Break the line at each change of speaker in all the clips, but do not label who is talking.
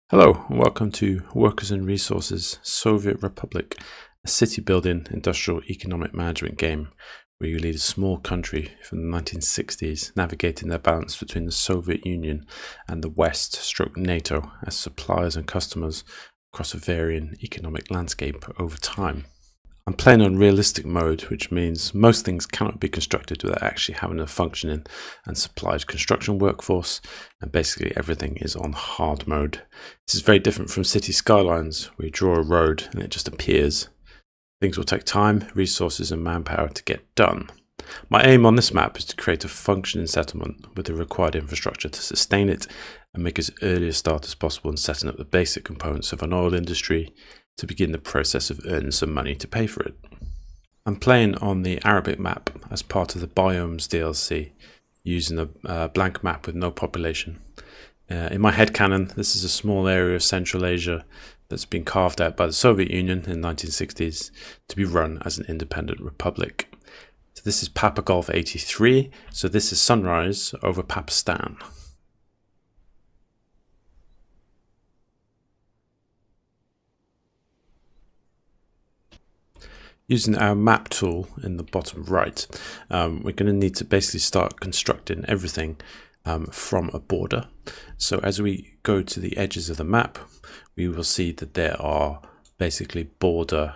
Hello, and welcome to Workers and Resources Soviet Republic, a city building industrial economic management game where you lead a small country from the 1960s navigating their balance between the Soviet Union and the West/NATO as suppliers and customers across a varying economic landscape over time. I'm playing on realistic mode, which means most things cannot be constructed without actually having a functioning and supplied construction workforce, and basically everything is on hard mode. This is very different from city skylines, where you draw a road and it just appears. Things will take time, resources and manpower to get done. My aim on this map is to create a functioning settlement with the required infrastructure to sustain it and make as early a start as possible in setting up the basic components of an oil industry to begin the process of earning some money to pay for it. I'm playing on the Arabic map as part of the Biomes DLC, using a blank map with no population. In my headcanon, this is a small area of Central Asia that's been carved out by the Soviet Union in the 1960s to be run as an independent republic. So this is Papa Golf 83, so this is sunrise over Papastan. Using our map tool in the bottom right, we're going to need to basically start constructing everything from a border. So as we go to the edges of the map, we will see that there are basically border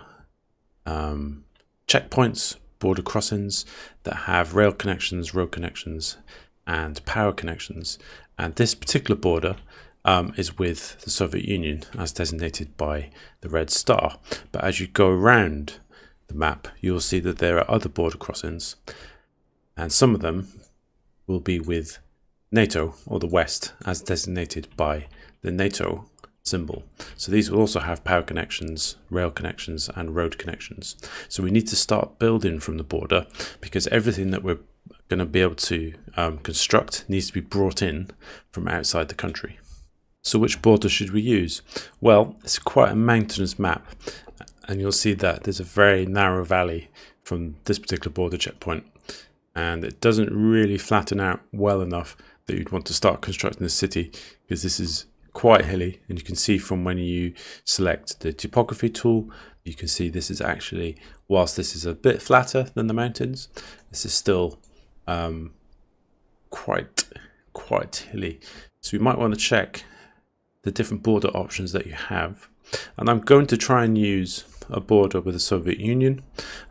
checkpoints, border crossings that have rail connections, road connections, and power connections. And this particular border is with the Soviet Union as designated by the red star. But as you go around the map, you'll see that there are other border crossings, and some of them will be with NATO or the West as designated by the NATO symbol. So these will also have power connections, rail connections and road connections. So we need to start building from the border, because everything that we're going to be able to construct needs to be brought in from outside the country. So which border should we use? Well, it's quite a mountainous map, and you'll see that there's a very narrow valley from this particular border checkpoint, and it doesn't really flatten out well enough that you'd want to start constructing the city, because this is quite hilly. And you can see from when you select the topography tool, you can see this is actually, whilst this is a bit flatter than the mountains, this is still quite hilly. So you might want to check the different border options that you have. And I'm going to try and use a border with the Soviet Union.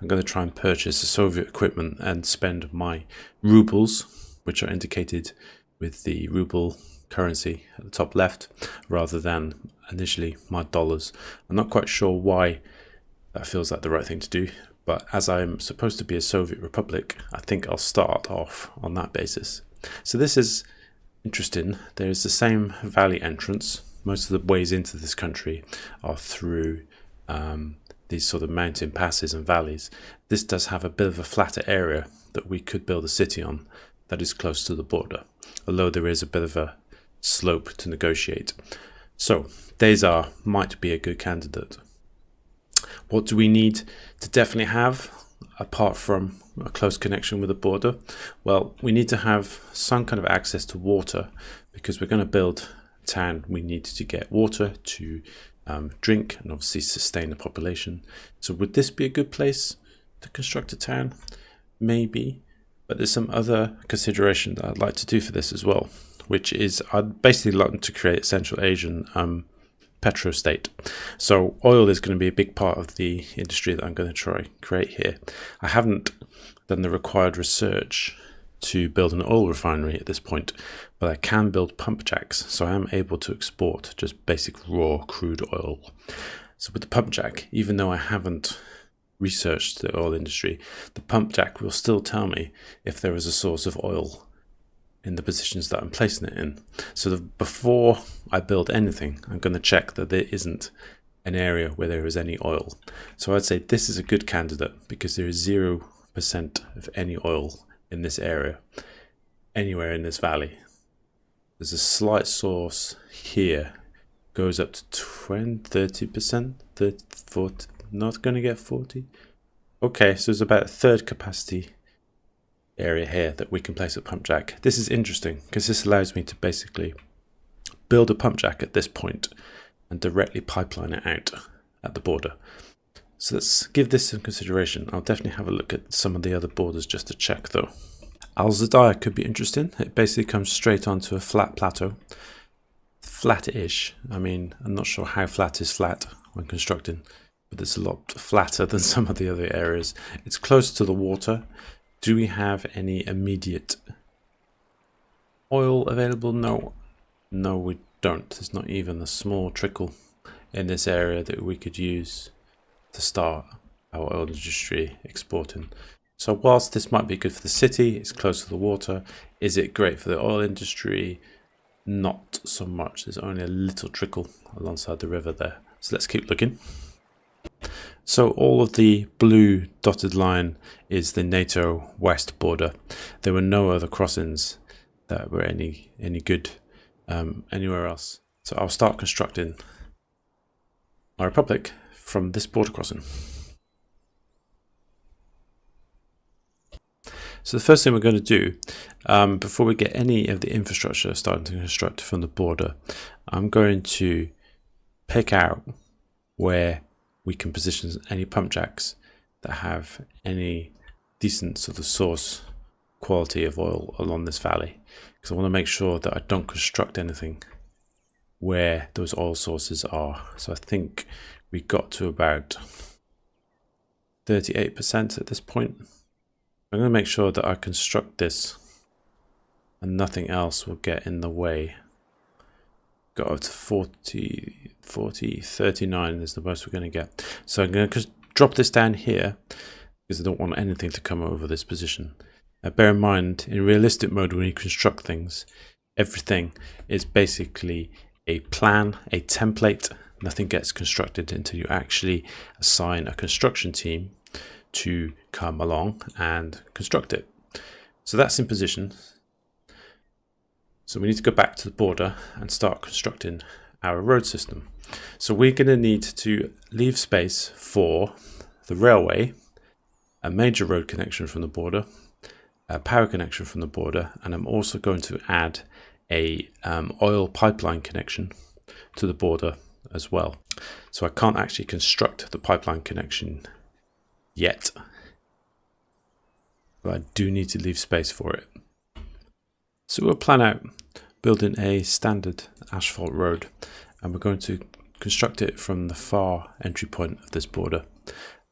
I'm going to try and purchase the Soviet equipment and spend my rubles, which are indicated with the ruble currency at the top left, rather than initially my dollars. I'm not quite sure why that feels like the right thing to do, but as I'm supposed to be a Soviet republic, I think I'll start off on that basis. So this is interesting. There is the same valley entrance. Most of the ways into this country are through these sort of mountain passes and valleys. This does have a bit of a flatter area that we could build a city on that is close to the border, although there is a bit of a slope to negotiate. So Dezar might be a good candidate. What do we need to definitely have apart from a close connection with the border? Well, we need to have some kind of access to water, because we're going to build a town. We need to get water to drink and obviously sustain the population. So would this be a good place to construct a town? Maybe, but there's some other consideration that I'd like to do for this as well, which is I'd basically like to create a Central Asian petro state. So oil is going to be a big part of the industry that I'm going to try create here. I haven't done the required research to build an oil refinery at this point, but I can build pump jacks, so I am able to export just basic raw crude oil. So with the pump jack, even though I haven't researched the oil industry, the pump jack will still tell me if there is a source of oil in the positions that I'm placing it in. So before I build anything, I'm going to check that there isn't an area where there is any oil. So I'd say this is a good candidate, because there is 0% of any oil in this area, anywhere in this valley. There's a slight source here, goes up to 30%, 40, not going to get 40. Okay, so there's about a third capacity area here that we can place a pump jack. This is interesting because this allows me to basically build a pump jack at this point and directly pipeline it out at the border. So let's give this some consideration. I'll definitely have a look at some of the other borders just to check though. Al Zadaya could be interesting. It basically comes straight onto a flat plateau. Flat-ish. I mean, I'm not sure how flat is flat when constructing, but it's a lot flatter than some of the other areas. It's close to the water. Do we have any immediate oil available? No. No, we don't. There's not even a small trickle in this area that we could use to start our oil industry exporting. So whilst this might be good for the city, it's close to the water. Is it great for the oil industry? Not so much. There's only a little trickle alongside the river there. So let's keep looking. So all of the blue dotted line is the NATO west border. There were no other crossings that were any good anywhere else. So I'll start constructing my republic from this border crossing. So the first thing we're going to do, before we get any of the infrastructure starting to construct from the border, I'm going to pick out where we can position any pump jacks that have any decent sort of source quality of oil along this valley, because I want to make sure that I don't construct anything where those oil sources are. So I think we got to about 38% at this point. I'm going to make sure that I construct this and nothing else will get in the way. Got up to 40, 39 is the most we're going to get. So I'm going to drop this down here because I don't want anything to come over this position. Now bear in mind, in realistic mode, when you construct things, everything is basically a plan, a template. Nothing gets constructed until you actually assign a construction team to come along and construct it. So that's in position. So we need to go back to the border and start constructing our road system. So we're going to need to leave space for the railway, a major road connection from the border, a power connection from the border, and I'm also going to add a oil pipeline connection to the border as well. So I can't actually construct the pipeline connection yet, but I do need to leave space for it. So we'll plan out building a standard asphalt road, and we're going to construct it from the far entry point of this border.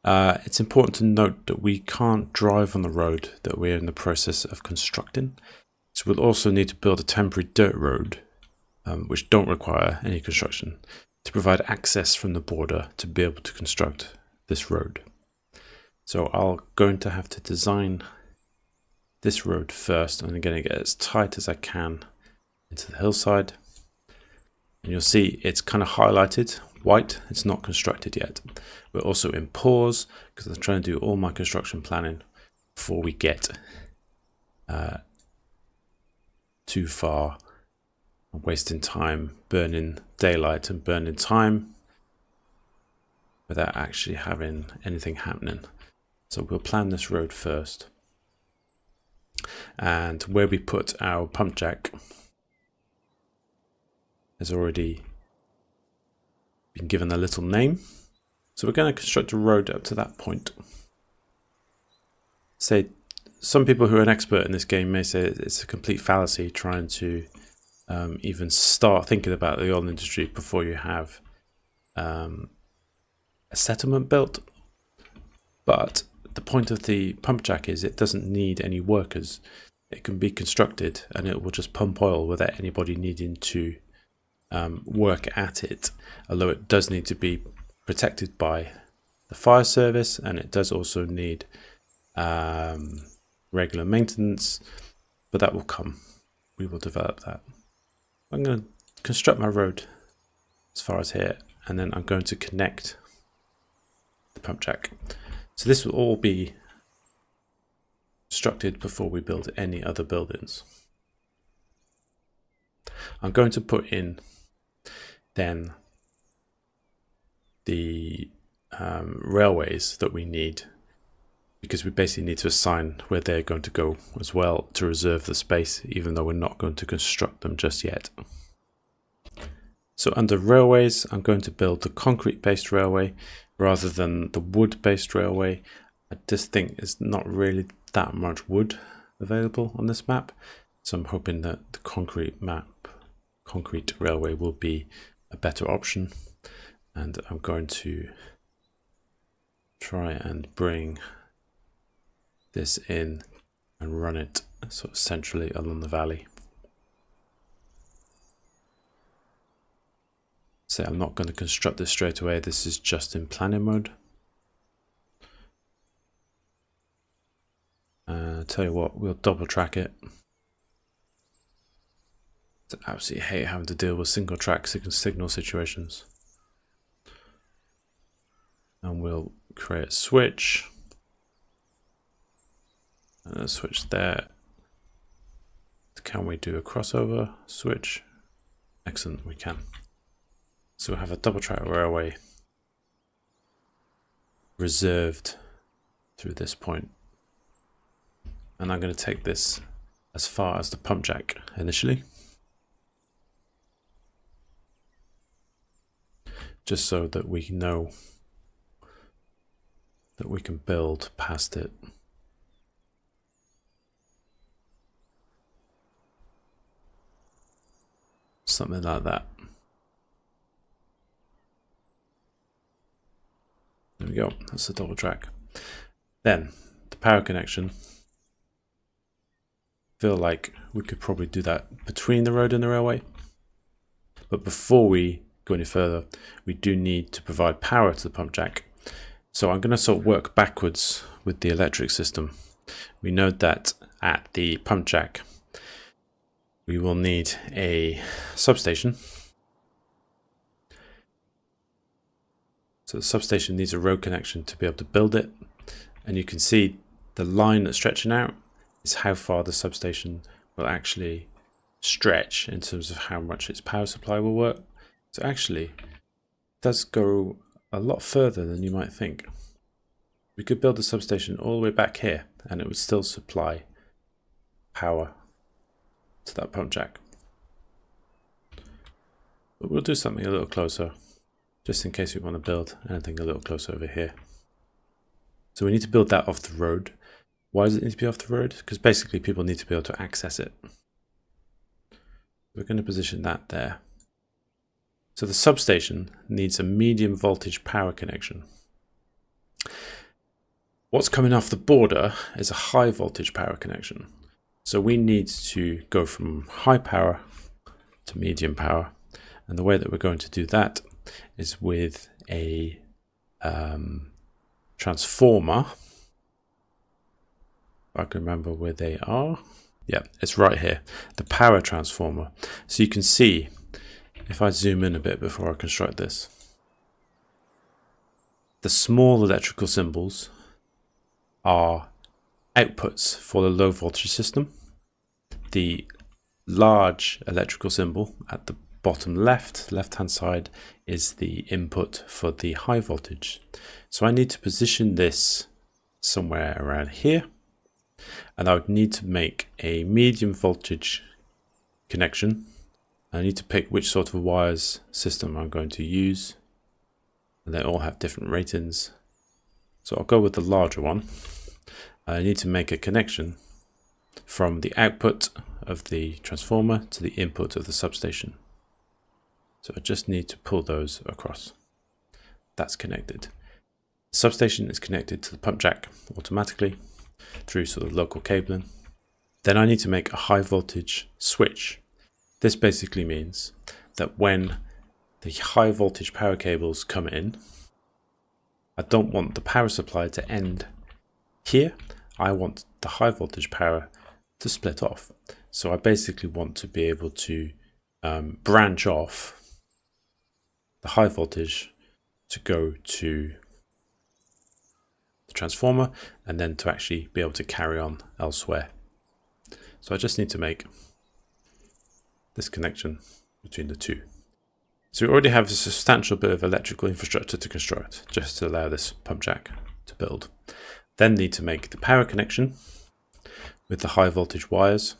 It's important to note that we can't drive on the road that we're in the process of constructing. So we'll also need to build a temporary dirt road, which don't require any construction, to provide access from the border to be able to construct this road. So I'm going to have to design this road first. I'm going to get as tight as I can into the hillside. And you'll see it's kind of highlighted white. It's not constructed yet. We're also in pause because I'm trying to do all my construction planning before we get too far. I'm wasting time, burning daylight and burning time without actually having anything happening. So we'll plan this road first. And where we put our pump jack has already been given a little name. So we're going to construct a road up to that point. Say, some people who are an expert in this game may say it's a complete fallacy trying to even start thinking about the oil industry before you have a settlement built. But the point of the pump jack is it doesn't need any workers. It can be constructed and it will just pump oil without anybody needing to work at it, although it does need to be protected by the fire service, and it does also need regular maintenance, but that will come. We will develop that. I'm going to construct my road as far as here, and then I'm going to connect the pump jack. So this will all be constructed before we build any other buildings. I'm going to put in then the railways that we need, because we basically need to assign where they're going to go as well to reserve the space, even though we're not going to construct them just yet. So under railways, I'm going to build the concrete-based railway rather than the wood-based railway. I just think there's not really that much wood available on this map. So I'm hoping that the concrete railway will be a better option. And I'm going to try and bring this in and run it sort of centrally along the valley. So I'm not going to construct this straight away. This is just in planning mode. Tell you what, we'll double track it. I absolutely hate having to deal with single track signal situations. And we'll create a switch. And a switch there. Can we do a crossover switch? Excellent, we can. So we have a double track railway reserved through this point. And I'm going to take this as far as the pump jack initially. Just so that we know that we can build past it. Something like that. There we go, that's the double track. Then, the power connection. Feel like we could probably do that between the road and the railway. But before we go any further, we do need to provide power to the pump jack. So I'm going to sort of work backwards with the electric system. We know that at the pump jack, we will need a substation. So the substation needs a road connection to be able to build it. And you can see the line that's stretching out is how far the substation will actually stretch in terms of how much its power supply will work. So actually, it does go a lot further than you might think. We could build a substation all the way back here and it would still supply power to that pump jack. But we'll do something a little closer, just in case we want to build anything a little closer over here. So we need to build that off the road. Why does it need to be off the road? Because basically people need to be able to access it. We're going to position that there. So the substation needs a medium voltage power connection. What's coming off the border is a high voltage power connection. So we need to go from high power to medium power. And the way that we're going to do that is with a transformer. If I can remember where they are. Yeah, it's right here, the power transformer. So you can see, if I zoom in a bit before I construct this, the small electrical symbols are outputs for the low voltage system. The large electrical symbol at the bottom left-hand side is the input for the high voltage. So I need to position this somewhere around here. And I would need to make a medium voltage connection. I need to pick which sort of wires system I'm going to use. And they all have different ratings. So I'll go with the larger one. I need to make a connection from the output of the transformer to the input of the substation. So I just need to pull those across. That's connected. The substation is connected to the pump jack automatically through sort of local cabling. Then I need to make a high voltage switch. This basically means that when the high voltage power cables come in, I don't want the power supply to end here. I want the high voltage power to split off. So I basically want to be able to branch off the high voltage to go to the transformer and then to actually be able to carry on elsewhere. So I just need to make this connection between the two. So we already have a substantial bit of electrical infrastructure to construct just to allow this pump jack to build. Then need to make the power connection with the high voltage wires.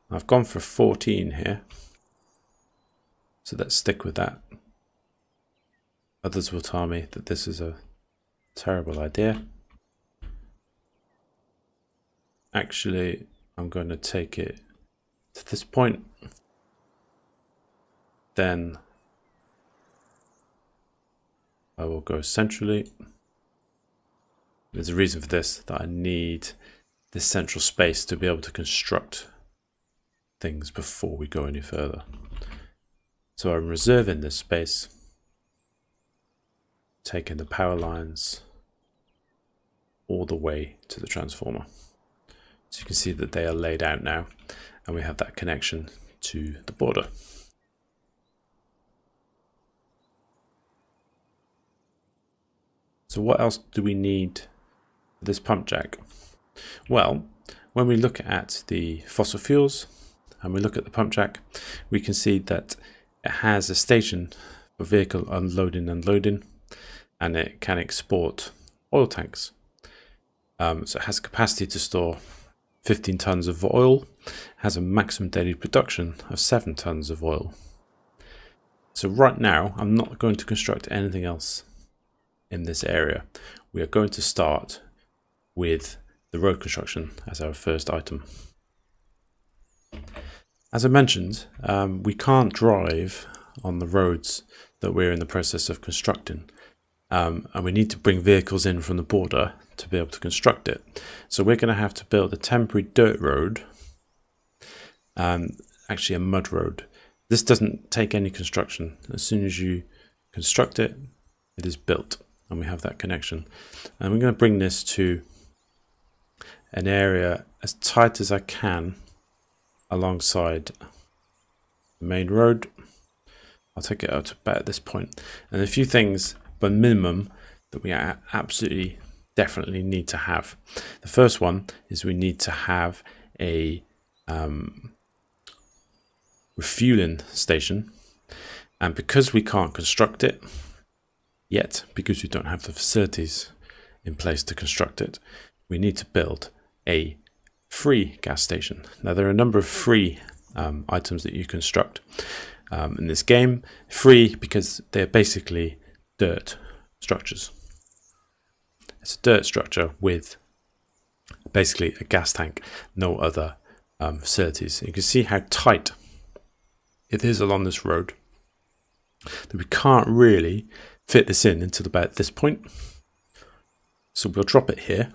I've gone for 14 here. So let's stick with that. Others will tell me that this is a terrible idea. Actually, I'm going to take it to this point. Then I will go centrally. There's a reason for this, that I need this central space to be able to construct things before we go any further. So I'm reserving this space, taking the power lines all the way to the transformer. So you can see that they are laid out now, and we have that connection to the border. So what else do we need for this pump jack? Well, when we look at the fossil fuels and we look at the pump jack, we can see that it has a station for vehicle unloading and loading, and it can export oil tanks. So it has capacity to store 15 tons of oil, has a maximum daily production of 7 tons of oil. So right now, I'm not going to construct anything else in this area. We are going to start with the road construction as our first item. As I mentioned, we can't drive on the roads that we're in the process of constructing, and we need to bring vehicles in from the border to be able to construct it. So we're going to have to build a temporary dirt road, actually a mud road. This doesn't take any construction. As soon as you construct it, it is built, and we have that connection. And we're going to bring this to an area as tight as I can alongside the main road. I'll take it out to about this point. And a few things, but minimum, that we absolutely definitely need to have. The first one is we need to have a refueling station, and because we can't construct it yet, because we don't have the facilities in place to construct it, we need to build a free gas station. Now there are a number of free items that you construct in this game. Free because they're basically dirt structures. It's a dirt structure with basically a gas tank, no other facilities. You can see how tight it is along this road, that we can't really fit this in until about this point. So we'll drop it here.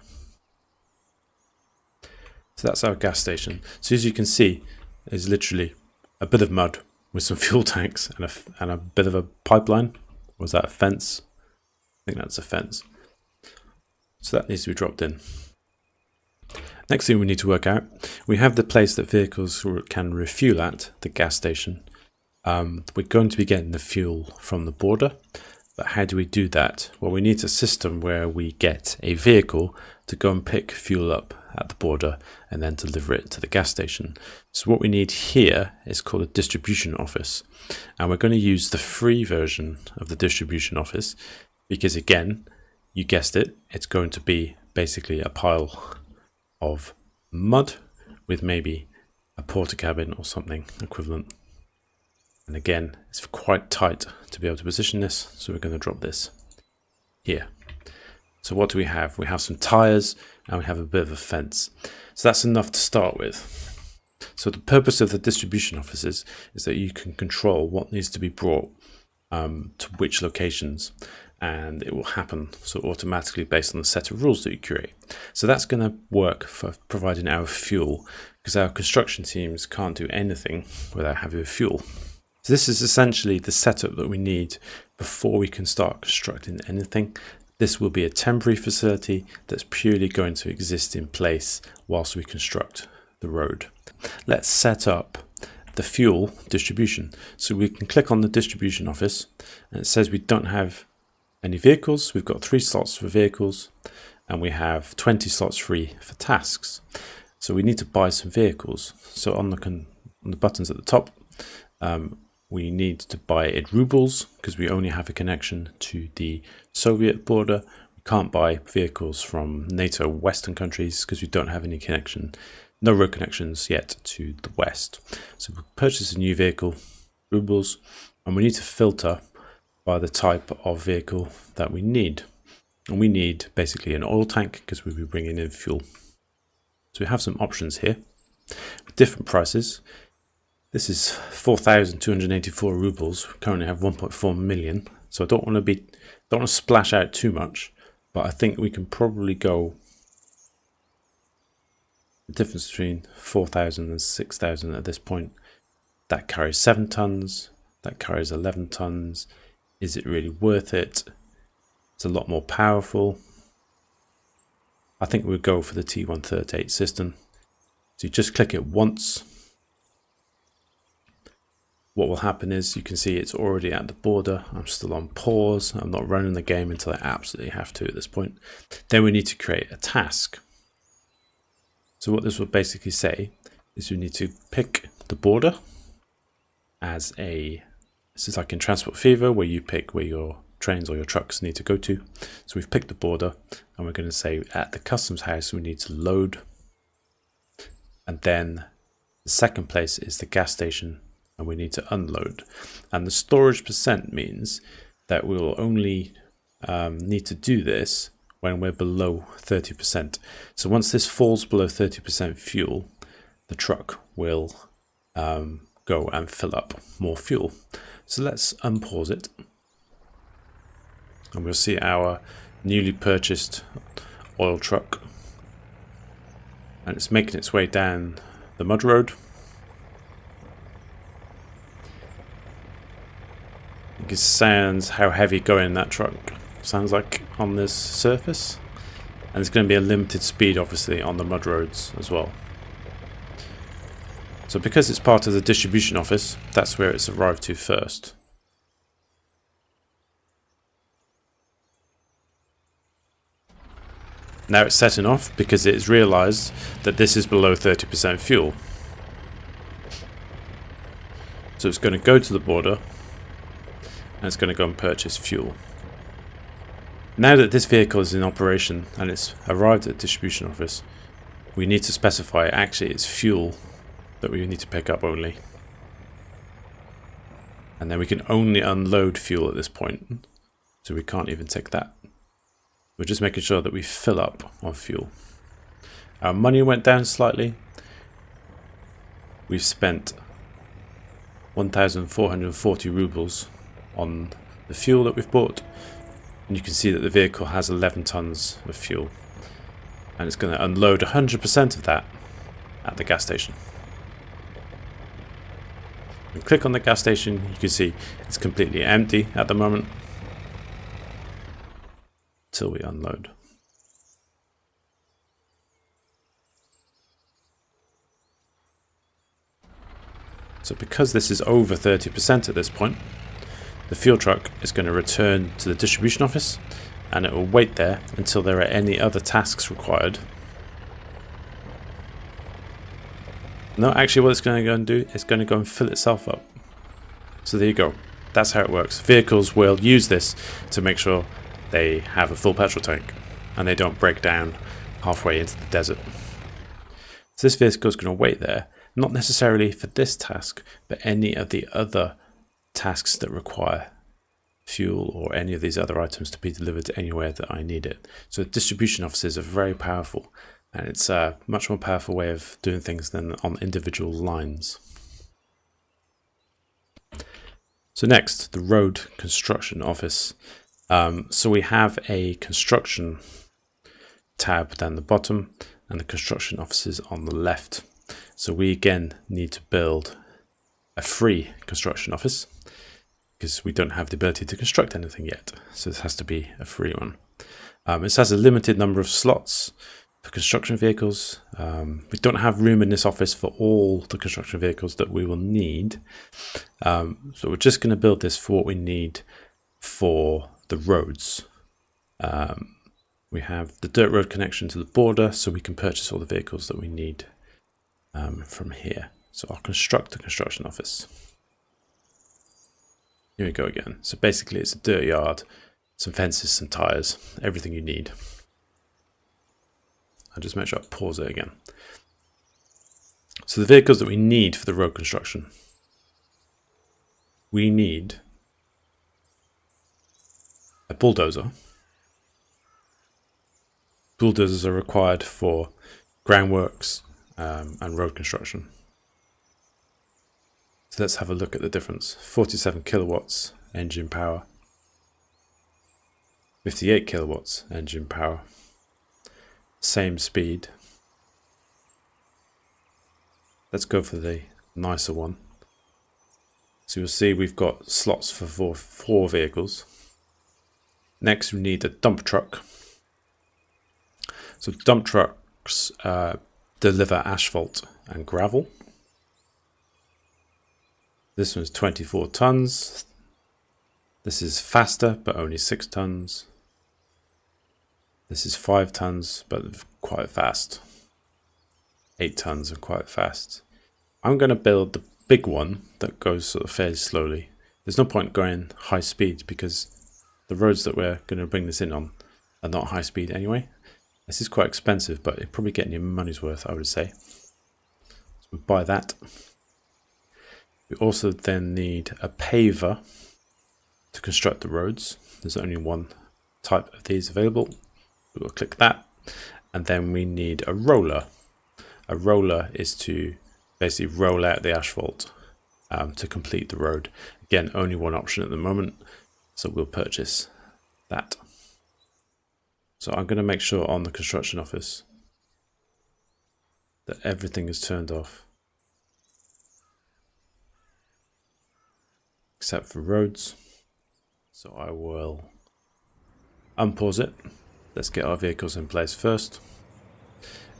So that's our gas station. So as you can see, there's literally a bit of mud with some fuel tanks and a bit of a pipeline. Was that a fence? I think that's a fence. So that needs to be dropped in. Next thing we need to work out, we have the place that vehicles can refuel at, the gas station. We're going to be getting the fuel from the border, but how do we do that? Well, we need a system where we get a vehicle to go and pick fuel up at the border and then deliver it to the gas station. So what we need here is called a distribution office, and we're going to use the free version of the distribution office because, again, you guessed it, it's going to be basically a pile of mud with maybe a porta cabin or something equivalent. And again, it's quite tight to be able to position this, so we're going to drop this here. So what do we have? We have some tires and we have a bit of a fence. So that's enough to start with. So the purpose of the distribution offices is that you can control what needs to be brought to which locations, and it will happen so automatically based on the set of rules that you create. So that's going to work for providing our fuel, because our construction teams can't do anything without having fuel. So this is essentially the setup that we need before we can start constructing anything. This will be a temporary facility that's purely going to exist in place whilst we construct the road. Let's set up the fuel distribution. So we can click on the distribution office, and it says we don't have any vehicles. We've got 3 slots for vehicles, and we have 20 slots free for tasks. So we need to buy some vehicles. So on the buttons at the top, we need to buy it rubles because we only have a connection to the Soviet border. We can't buy vehicles from NATO Western countries because we don't have any connection, no road connections yet to the West. So we'll purchase a new vehicle, rubles, And we need to filter by the type of vehicle that we need. And we need basically an oil tank because we'll be bringing in fuel. So we have some options here with different prices. This is 4,284 rubles. We currently have 1.4 million. So I don't want to splash out too much, but I think we can probably go the difference between 4,000 and 6,000 at this point. That carries 7 tons. That carries 11 tons. Is it really worth it? It's a lot more powerful. I think we'll go for the T138 system. So you just click it once. What will happen is you can see it's already at the border. I'm still on pause. I'm not running the game until I absolutely have to at this point. Then we need to create a task. So what this will basically say is we need to pick the border as this is like in Transport Fever where you pick where your trains or your trucks need to go to. So we've picked the border and we're going to say at the customs house we need to load. And then the second place is the gas station and we need to unload. And the storage percent means that we will only need to do this when we're below 30%. So once this falls below 30% fuel, the truck will go and fill up more fuel. So let's unpause it. And we'll see our newly purchased oil truck. And it's making its way down the mud road. You can sounds how heavy going that truck sounds like on this surface. And it's going to be a limited speed obviously on the mud roads as well. So because it's part of the distribution office, that's where it's arrived to first. Now it's setting off because it's realized that this is below 30% fuel. So it's going to go to the border and it's going to go and purchase fuel. Now that this vehicle is in operation and it's arrived at the distribution office, we need to specify actually it's fuel that we need to pick up only. And then we can only unload fuel at this point. So we can't even tick that. We're just making sure that we fill up on fuel. Our money went down slightly. We've spent 1,440 rubles on the fuel that we've bought. And you can see that the vehicle has 11 tons of fuel. And it's going to unload 100% of that at the gas station. We click on the gas station, you can see it's completely empty at the moment till we unload. So because this is over 30% at this point, the fuel truck is going to return to the distribution office and it will wait there until there are any other tasks required. No, actually what it's going to go and do is going to go and fill itself up. So there you go. That's how it works. Vehicles will use this to make sure they have a full petrol tank and they don't break down halfway into the desert. So this vehicle is going to wait there, not necessarily for this task, but any of the other tasks that require fuel or any of these other items to be delivered anywhere that I need it. So distribution offices are very powerful. And it's a much more powerful way of doing things than on individual lines. So next, the road construction office. So we have a construction tab down the bottom and the construction offices on the left. So we again need to build a free construction office because we don't have the ability to construct anything yet. So this has to be a free one. It has a limited number of slots for construction vehicles. We don't have room in this office for all the construction vehicles that we will need. So we're just going to build this for what we need for the roads. We have the dirt road connection to the border, so we can purchase all the vehicles that we need from here. So I'll construct the construction office. Here we go again. So basically it's a dirt yard, some fences, some tires, everything you need. I'll just make sure I pause it again. So the vehicles that we need for the road construction. we need a bulldozer. Bulldozers are required for groundworks and road construction. So let's have a look at the difference. 47 kilowatts engine power, 58 kilowatts engine power, same speed. Let's go for the nicer one. So you'll see we've got slots for four vehicles. Next we need a dump truck. So dump trucks deliver asphalt and gravel. This one's 24 tons. This is faster, but only 6 tons. This is 5 tons, but quite fast. 8 tons and quite fast. I'm going to build the big one that goes sort of fairly slowly. There's no point going high speed because the roads that we're going to bring this in on are not high speed anyway. This is quite expensive, but you're probably getting your money's worth, I would say. So we buy that. We also then need a paver to construct the roads. There's only one type of these available. We'll click that. And then we need a roller. A roller is to basically roll out the asphalt to complete the road. Again, only one option at the moment, so we'll purchase that. So I'm going to make sure on the construction office that everything is turned off except for roads. So I will unpause it. Let's get our vehicles in place first,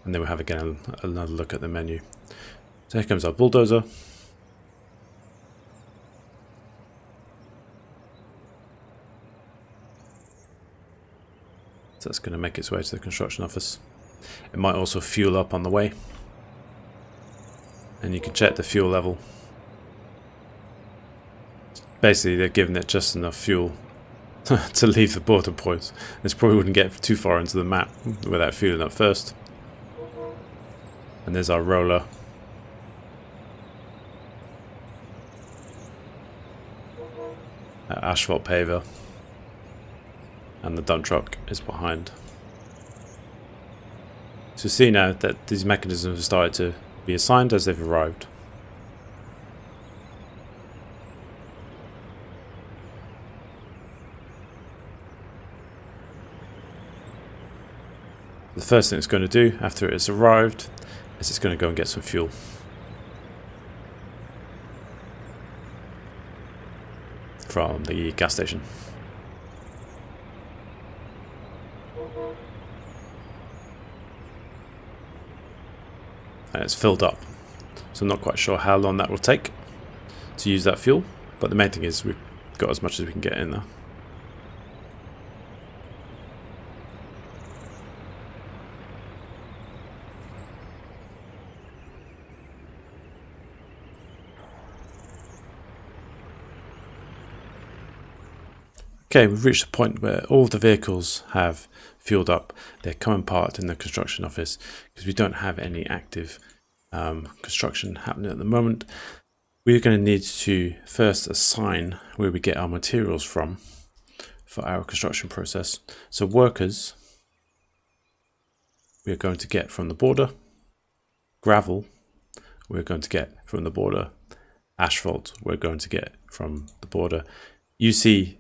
and then we'll have again another look at the menu. So here comes our bulldozer. So that's going to make its way to the construction office. It might also fuel up on the way, and you can check the fuel level. Basically, they're giving it just enough fuel to leave the border points. This probably wouldn't get too far into the map without fueling up first. And there's our roller. Asphalt paver. And the dump truck is behind. So see now that these mechanisms have started to be assigned as they've arrived. The first thing it's going to do after it's arrived is it's going to go and get some fuel. From the gas station. And it's filled up. So I'm not quite sure how long that will take to use that fuel, but the main thing is we've got as much as we can get in there. Okay, we've reached a point where all of the vehicles have fueled up. They're coming parked in the construction office because we don't have any active construction happening at the moment. We're going to need to first assign where we get our materials from for our construction process. So workers, we're going to get from the border. Gravel, we're going to get from the border. Asphalt, we're going to get from the border. You see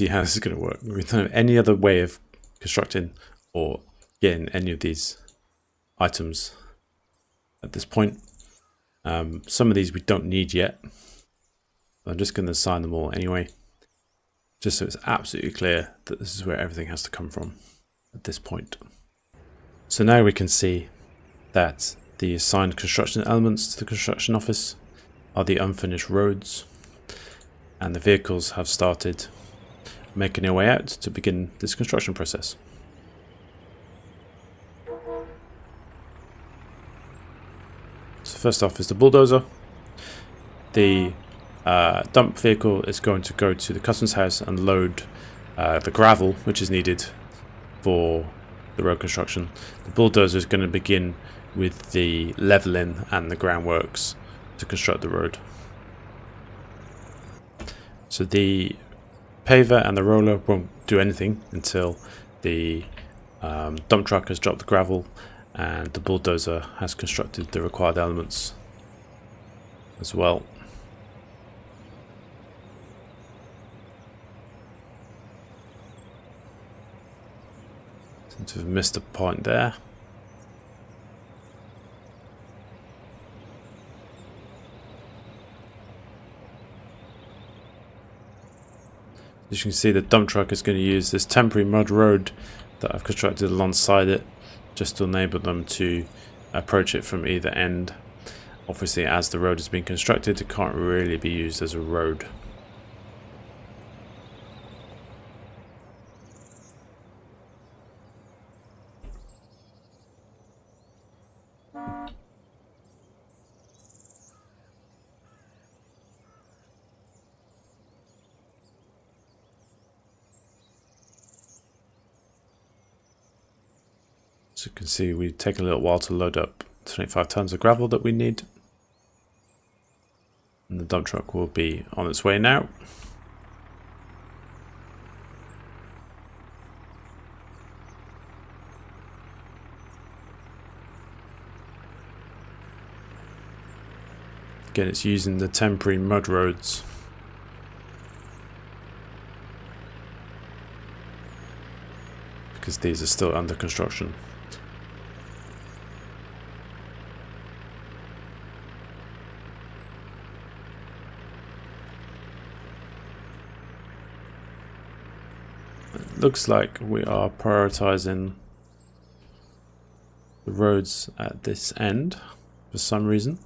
how this is going to work. We don't have any other way of constructing or getting any of these items at this point. Some of these we don't need yet. I'm just going to assign them all anyway, just so it's absolutely clear that this is where everything has to come from at this point. So now we can see that the assigned construction elements to the construction office are the unfinished roads, and the vehicles have started making their way out to begin this construction process. So first off is the bulldozer. The dump vehicle is going to go to the customs house and load the gravel which is needed for the road construction. The bulldozer is going to begin with the leveling and the groundworks to construct the road. So the paver and the roller won't do anything until the dump truck has dropped the gravel and the bulldozer has constructed the required elements as well. Seem to have missed a point there. As you can see, the dump truck is going to use this temporary mud road that I've constructed alongside it just to enable them to approach it from either end. Obviously, as the road is being constructed, it can't really be used as a road. So you can see we take a little while to load up 25 tons of gravel that we need. And the dump truck will be on its way now. Again, it's using the temporary mud roads. Because these are still under construction. Looks like we are prioritizing the roads at this end for some reason,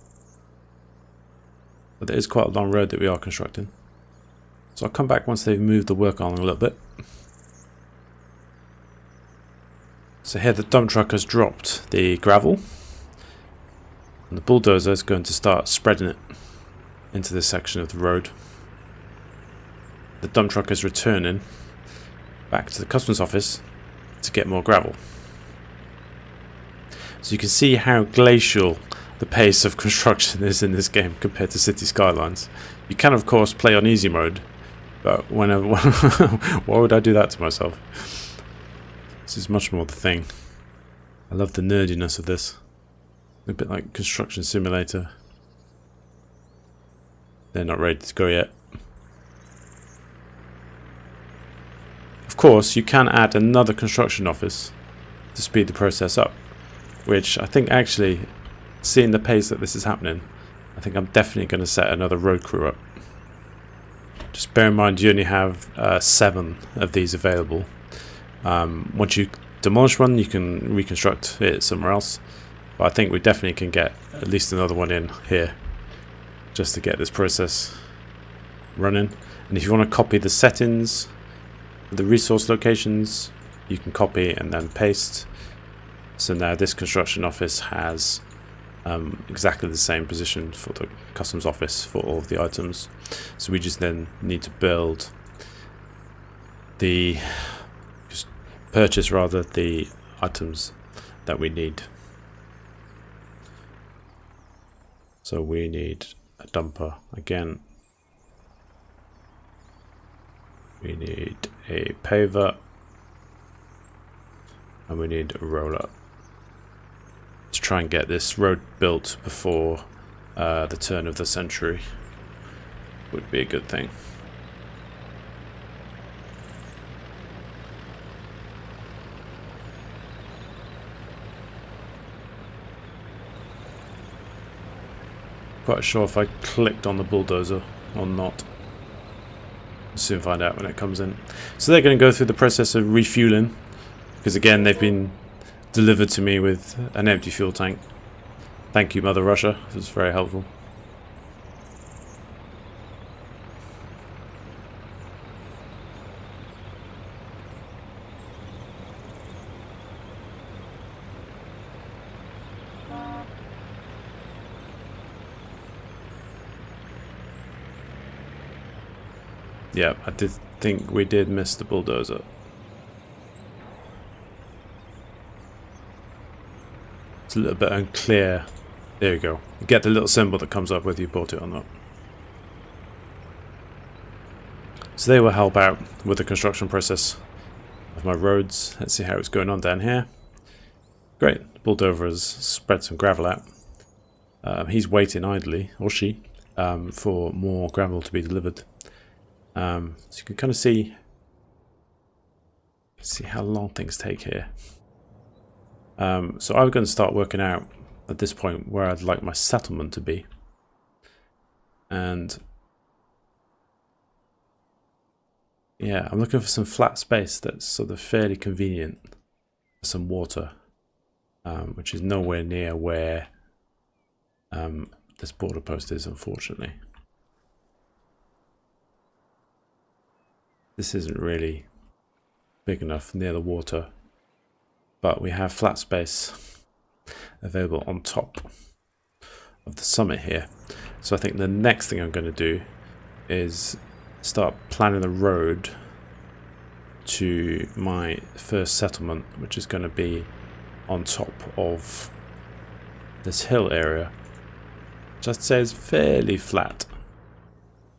but there is quite a long road that we are constructing, so I'll come back once they've moved the work on a little bit. So here the dump truck has dropped the gravel and the bulldozer is going to start spreading it into this section of the road. The dump truck is returning back to the customs office to get more gravel. So you can see how glacial the pace of construction is in this game compared to City Skylines. You can of course play on easy mode, but whenever why would I do that to myself? This is much more the thing. I love the nerdiness of this. A bit like Construction Simulator. They're not ready to go yet. Of course, you can add another construction office to speed the process up, which I think actually, seeing the pace that this is happening, I think I'm definitely going to set another road crew up. Just bear in mind you only have 7 of these available. Once you demolish one, you can reconstruct it somewhere else, but I think we definitely can get at least another one in here just to get this process running. And if you want to copy the settings, the resource locations, you can copy and then paste. So now this construction office has exactly the same position for the customs office for all of the items. So we just then need to build the purchase rather the items that we need. So we need a dumper again. We need a paver and we need a roller to try and get this road built before the turn of the century. Would be a good thing. Quite sure if I clicked on the bulldozer or not. We'll soon find out when it comes in. So they're going to go through the process of refueling, because again they've been delivered to me with an empty fuel tank. Thank you, Mother Russia. This was very helpful. Yeah, I did think we did miss the bulldozer. It's a little bit unclear. There you go. You get the little symbol that comes up whether you bought it or not. So they will help out with the construction process of my roads. Let's see how it's going on down here. Great, the bulldozer has spread some gravel out. He's waiting idly, or she, for more gravel to be delivered. So you can kind of see how long things take here. So I'm going to start working out at this point where I'd like my settlement to be. And yeah, I'm looking for some flat space that's sort of fairly convenient for some water, which is nowhere near where this border post is, unfortunately. This isn't really big enough near the water, but we have flat space available on top of the summit here. So I think the next thing I'm going to do is start planning the road to my first settlement, which is going to be on top of this hill area, which I'd say is fairly flat.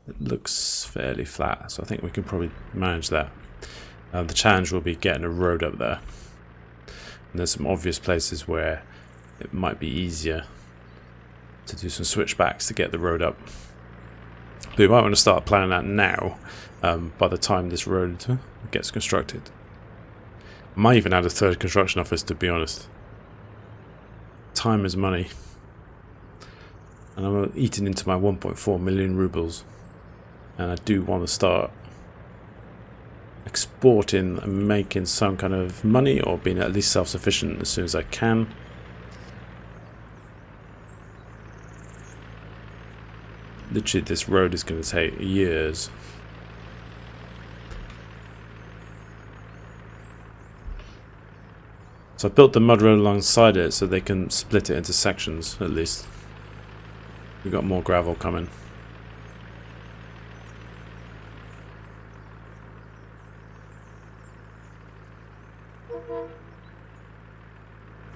It looks fairly flat, so I think we can probably manage that. The challenge will be getting a road up there. And there's some obvious places where it might be easier to do some switchbacks to get the road up. But we might want to start planning that now, by the time this road gets constructed. I might even add a third construction office, to be honest. Time is money. And I'm eating into my 1.4 million rubles. And I do want to start exporting and making some kind of money, or being at least self-sufficient as soon as I can. Literally, this road is going to take years. So I built the mud road alongside it so they can split it into sections, at least. We've got more gravel coming.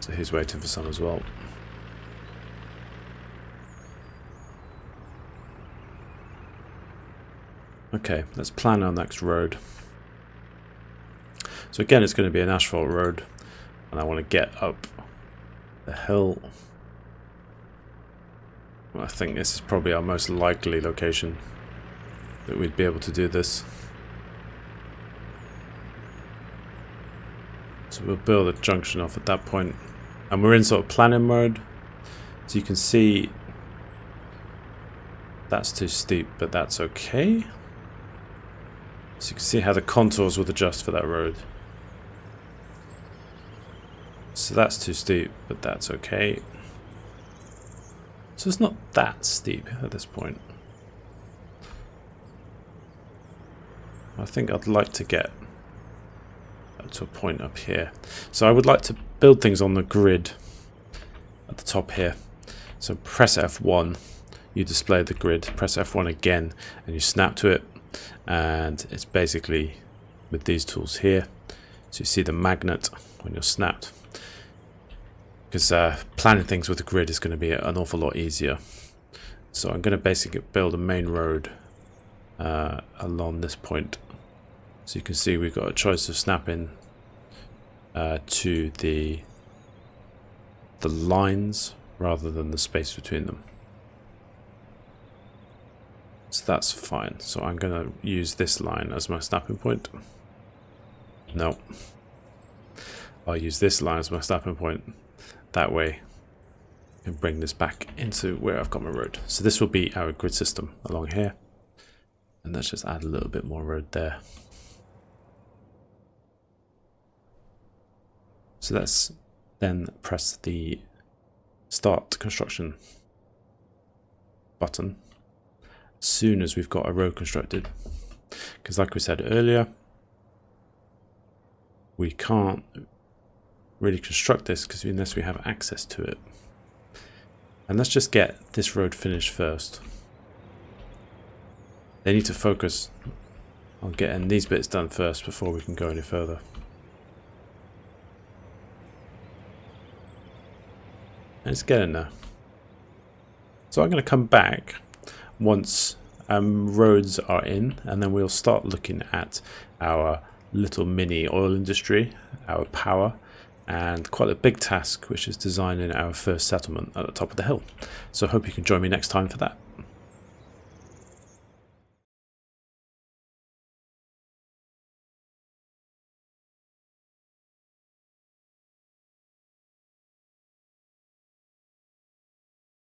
So he's waiting for some as well. Okay, let's plan our next road. So again, it's going to be an asphalt road, and I want to get up the hill. Well, I think this is probably our most likely location that we'd be able to do this. So we'll build a junction off at that point. And we're in sort of planning mode. So you can see that's too steep, but that's okay. So you can see how the contours would adjust for that road. So that's too steep, but that's okay. So it's not that steep at this point. I think I'd like to get to a point up here. So I would like to build things on the grid at the top here. So press F1, you display the grid, press F1 again, and you snap to it. And it's basically with these tools here. So you see the magnet when you're snapped. Because planning things with the grid is going to be an awful lot easier. So I'm going to basically build a main road along this point. So you can see we've got a choice of snapping to the lines rather than the space between them. So that's fine. So I'm going to use this line as my snapping point. No. I'll use this line as my snapping point. That way I can bring this back into where I've got my road. So this will be our grid system along here. And let's just add a little bit more road there. So let's then press the start construction button as soon as we've got a road constructed. Because like we said earlier, we can't really construct this because unless we have access to it. And let's just get this road finished first. They need to focus on getting these bits done first before we can go any further. And it's getting there. So I'm going to come back once roads are in, and then we'll start looking at our little mini oil industry, our power, and quite a big task, which is designing our first settlement at the top of the hill. So I hope you can join me next time for that.